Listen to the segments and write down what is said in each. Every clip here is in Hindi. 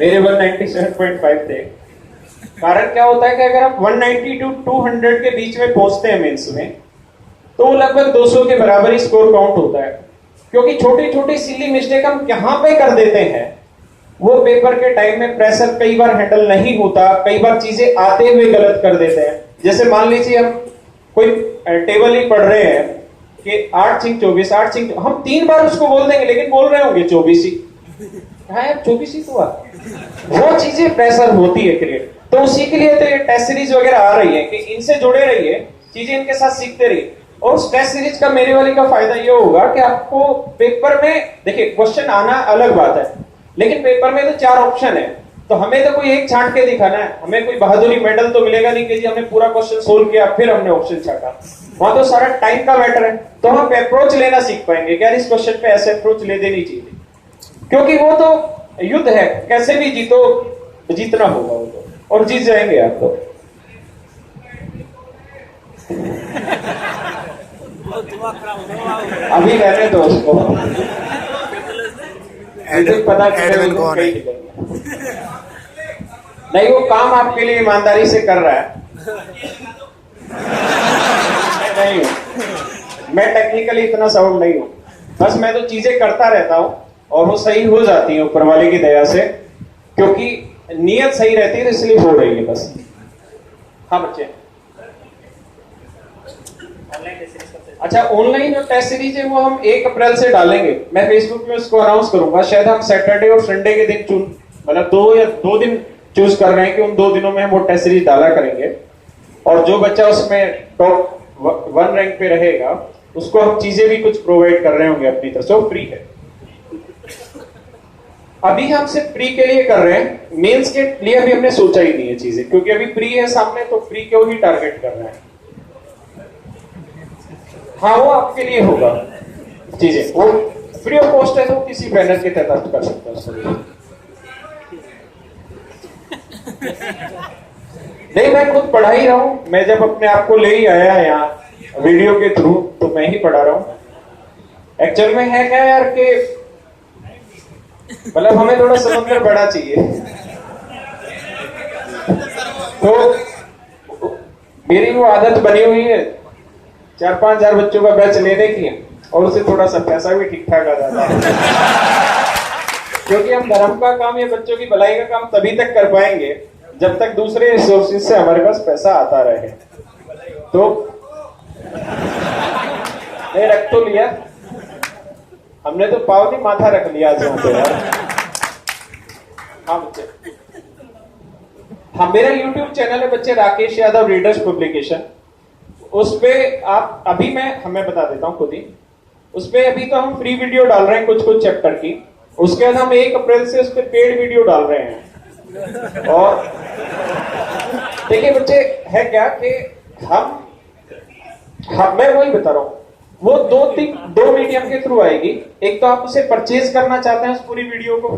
मेरे 197.5 थे। कारण क्या होता है कि अगर आप 190 टू 200 के बीच में पहुंचते हैं मेंस में, तो लगभग 200 के बराबर ही स्कोर काउंट होता है। क्योंकि छोटी छोटी सिली मिस्टेक हम कहां पे कर देते हैं, वो पेपर के टाइम में प्रेशर कई बार हैंडल नहीं होता, कई बार चीजें आते हुए गलत कर देते हैं। जैसे मान लीजिए हम कोई टेबल ही पढ़ रहे हैं कि 8 सिंह 24, 8 सिंह, हम 3 बार उसको बोल देंगे लेकिन बोल रहे होंगे 24 ही। हाँ यार 24 ही तो हुआ। वो चीजें प्रेशर होती है क्रिएट। तो उसी के लिए तो ये टेस्ट सीरीज वगैरह आ रही है कि इनसे जुड़े रहिए, चीजें इनके साथ सीखते रहिए। और उस टेस्ट सीरीज का मेरे वाली का फायदा ये होगा कि आपको पेपर में, देखिए क्वेश्चन आना अलग बात है, लेकिन पेपर में तो 4 ऑप्शन है, तो हमें तो कोई एक छांट के दिखाना है। हमें कोई बहादुरी मेडल तो मिलेगा नहीं कि जी हमने पूरा क्वेश्चन सोल्व किया फिर हमने ऑप्शन छाटा। वहां तो सारा टाइम का मैटर है। तो हम अप्रोच लेना सीख पाएंगे कि यार इस क्वेश्चन पे ऐसे अप्रोच ले देनी चाहिए, क्योंकि वो तो युद्ध है, कैसे भी जीतो, जीतना होगा वो तो, और जीत जाएंगे आप तो। अभी रहने दो उसको, पता नहीं, वो काम आपके लिए ईमानदारी से कर रहा है। नहीं हूं मैं टेक्निकली इतना साउंड नहीं हूं, बस मैं तो चीजें करता रहता हूं और वो सही हो जाती है ऊपर वाले की दया से, क्योंकि नीयत सही रहती है इसलिए हो रही है बस। हाँ बच्चे, अच्छा ऑनलाइन जो टेस्ट सीरीज है वो हम 1 अप्रैल से डालेंगे। मैं फेसबुक में उसको अनाउंस करूंगा। शायद हम सैटरडे और संडे के दिन चुन, मतलब 2 दिन चूज कर रहे हैं कि उन 2 दिनों में हम वो टेस्ट सीरीज डाला करेंगे। और जो बच्चा उसमें टॉप 1 रैंक पे रहेगा उसको हम चीजें भी कुछ प्रोवाइड कर रहे होंगे अपनी तरफ से, वो फ्री है। अभी हम सिर्फ प्री के लिए कर रहे हैं, मेंस के लिए अभी हमने सोचा ही नहीं है चीजें, क्योंकि अभी प्री है सामने, तो प्री को ही टारगेट कर रहे हैं। हाँ वो आपके लिए होगा चीजें, वो फ्री ऑफ कॉस्ट है, तो किसी बैनर के तहत कर सकते हैं। नहीं मैं खुद पढ़ा ही रहा हूं। मैं जब अपने आप को ले ही आया यहाँ वीडियो के थ्रू, तो मैं ही पढ़ा रहा हूं। एक्चुअल में है क्या यार कि मतलब हमें थोड़ा समुद्र बड़ा चाहिए, तो मेरी वो आदत बनी हुई है 4-5 हजार बच्चों का बैच लेने की, और उसे थोड़ा सा पैसा भी ठीक ठाक आ जाता है। क्योंकि हम धर्म का काम या बच्चों की भलाई का काम तभी तक कर पाएंगे जब तक दूसरे रिसोर्सेज से हमारे पास पैसा आता रहे। तो नहीं रख तो लिया हमने, तो पाव नहीं माथा रख लिया आज पे यार। हाँ बच्चे, हाँ मेरा YouTube चैनल है बच्चे, राकेश यादव रीडर्स पब्लिकेशन। उस पे आप अभी हमें बता देता हूँ खुद ही, उस पे अभी तो हम फ्री वीडियो डाल रहे हैं कुछ चैप्टर की। उसके बाद हम 1 अप्रैल से उस पे पेड वीडियो डाल रहे हैं। और देखिए बच्चे है क्या कि मैं वही बता रहा हूँ, वो 2 मीडियम के थ्रू आएगी। एक तो आप उसे परचेज करना चाहते हैं उस पूरी वीडियो को,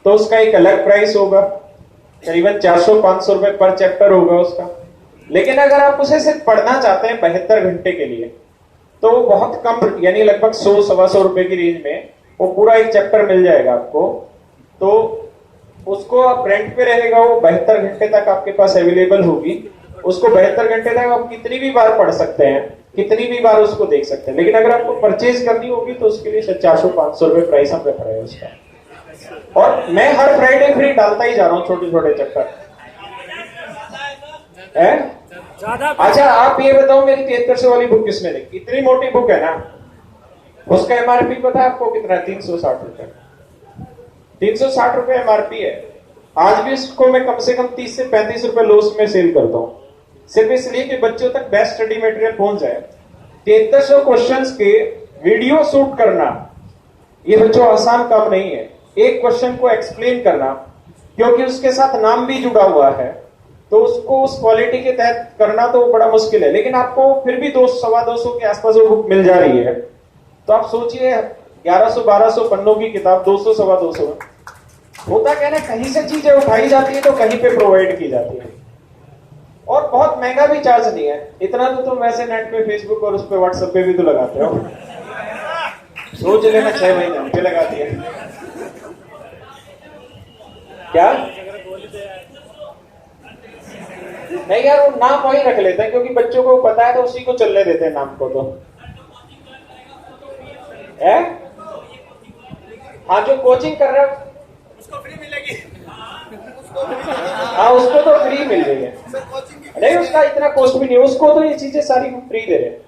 तो उसका एक अलग प्राइस होगा, करीबन 400-500 रुपए पर चैप्टर होगा उसका। लेकिन अगर आप उसे सिर्फ पढ़ना चाहते हैं 72 घंटे के लिए, तो वो बहुत कम, यानी लगभग 100-125 रुपए की रेंज में वो पूरा एक चैप्टर मिल जाएगा आपको। तो उसको आप रेंट पे रहेगा, वो 72 घंटे तक आपके पास अवेलेबल होगी। उसको 72 घंटे तक आप कितनी भी बार पढ़ सकते हैं, कितनी भी बार उसको देख सकते हैं। लेकिन अगर आपको परचेज करनी होगी तो उसके लिए 400-500 रुपए प्राइस हम रख रहे हैं उसका। और मैं हर फ्राइडे फ्री डालता ही जा रहा हूँ छोटे चैप्टर। अच्छा आप ये बताओ, मेरी 7300 वाली बुक किसने देखी? इतनी मोटी बुक है ना, उसका एमआरपी पता है आपको कितना? 360 रुपए। 360 रुपए एमआरपी है। आज भी इसको मैं कम से कम 30 से 35 रुपए लॉस में सेल करता हूँ, सिर्फ इसलिए कि बच्चों तक बेस्ट स्टडी मटेरियल पहुंच जाए। 7300 क्वेश्चंस के वीडियो शूट करना ये बच्चों आसान काम नहीं है। एक क्वेश्चन को एक्सप्लेन करना, क्योंकि उसके साथ नाम भी जुड़ा हुआ है, तो उसको उस क्वालिटी के तहत करना तो बड़ा मुश्किल है। लेकिन आपको फिर भी 200-225 के आसपास वो बुक मिल जा रही है। तो आप सोचिए 1100-1200 पन्नों की किताब 200-225 होता क्या ना, कहीं से चीजें उठाई जाती है तो कहीं पे प्रोवाइड की जाती है। और बहुत महंगा भी चार्ज नहीं है इतना। तो तुम वैसे नेट पे फेसबुक और उस पे व्हाट्सएप पे भी तो लगाते हो, सोच लेना 6 महीने हम पे लगा दिए। क्या नहीं यार, वो नाम वही रख लेते हैं क्योंकि बच्चों को पता है तो उसी को चलने देते हैं नाम को। तो है हाँ, जो कोचिंग कर रहा है उसको फ्री मिलेगी। हाँ, उसको तो फ्री मिल रही है। नहीं, उसका इतना कॉस्ट भी नहीं, उसको तो ये चीजें सारी फ्री दे रहे हैं।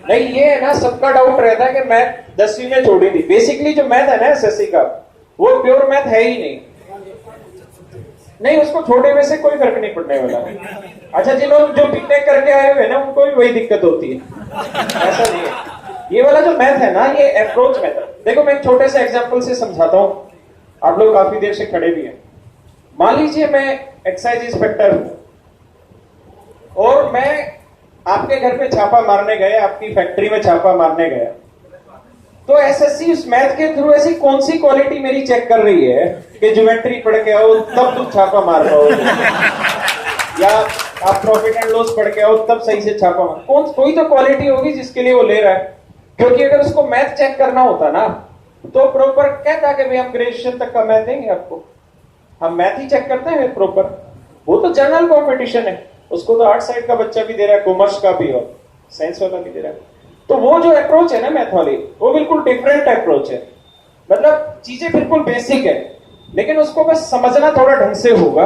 नहीं, ये है ना, सबका डाउट रहता है कि मैथ 10वीं में छोड़ी थी। बेसिकली जो मैथ है ना एसएससी का, वो प्योर मैथ है ही नहीं। नहीं, उसको छोड़ने में से कोई फर्क नहीं पड़ने वाला। अच्छा, जिन्होंने जो बीटेक करके आए हुए ना, उनको भी वही दिक्कत होती है, ऐसा नहीं है। ये वाला जो मैथ है ना, ये अप्रोच मैथ है। देखो, मैं एक छोटे से एग्जांपल से समझाता हूं, आप लोग काफी देर से खड़े भी हैं। मान लीजिए मैं एक्साइज इंस्पेक्टर हूं और मैं आपके घर पे छापा मारने गया, आपकी फैक्ट्री में छापा मारने गया, तो एसएससी उस मैथ के थ्रू ऐसी कौन सी क्वालिटी मेरी चेक कर रही है कि ज्योमेट्री पढ़ के आओ तब तुम छापा मार पाओगे, या आप प्रॉफिट एंड लॉस पढ़ के आओ तब सही से छापा मार, कोई तो क्वालिटी होगी जिसके लिए वो ले रहा है। क्योंकि अगर उसको मैथ चेक करना होता ना, तो प्रॉपर कहता कि भाई हम ग्रेजुएशन तक का मैथ देंगे आपको, हम मैथ ही चेक करते हैं प्रॉपर। वो तो जनरल कॉम्पिटिशन है, उसको तो आर्ट साइड का बच्चा भी दे रहा है, कॉमर्स का भी और साइंस वाला भी दे रहा है। तो वो जो अप्रोच है ना मैथ वाली, वो बिल्कुल डिफरेंट अप्रोच है। मतलब चीजें बिल्कुल बेसिक है, लेकिन उसको बस समझना थोड़ा ढंग से होगा,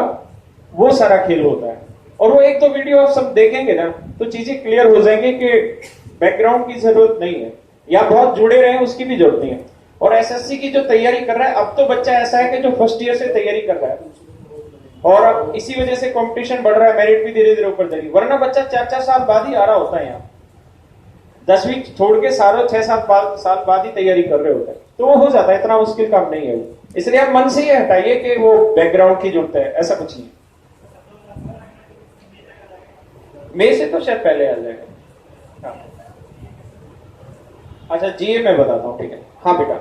वो सारा खेल होता है। और वो एक दो वीडियो आप सब देखेंगे ना, तो चीजें क्लियर हो जाएंगी कि बैकग्राउंड की जरूरत नहीं है, या बहुत जुड़े रहे उसकी भी जरूरत नहीं है। और एसएससी की जो तैयारी कर रहा है, अब तो बच्चा ऐसा है कि जो फर्स्ट ईयर से तैयारी कर रहा है, और अब इसी वजह से कंपटीशन बढ़ रहा है, मेरिट भी धीरे धीरे ऊपर जा रही है। वरना बच्चा 4-4 साल बाद ही आ रहा होता है यहाँ, 10वीं छोड़ के सारों 6 साल बाद ही तैयारी कर रहे होते हैं, तो वो हो जाता है, इतना मुश्किल काम नहीं है वो। इसलिए आप मन से ही हटाइए कि वो बैकग्राउंड की जरूरत है, ऐसा कुछ नहीं। मई से तो शायद पहले आ जाएगा। हाँ। अच्छा, जीए मैं बताता हूँ, ठीक है। हाँ बेटा,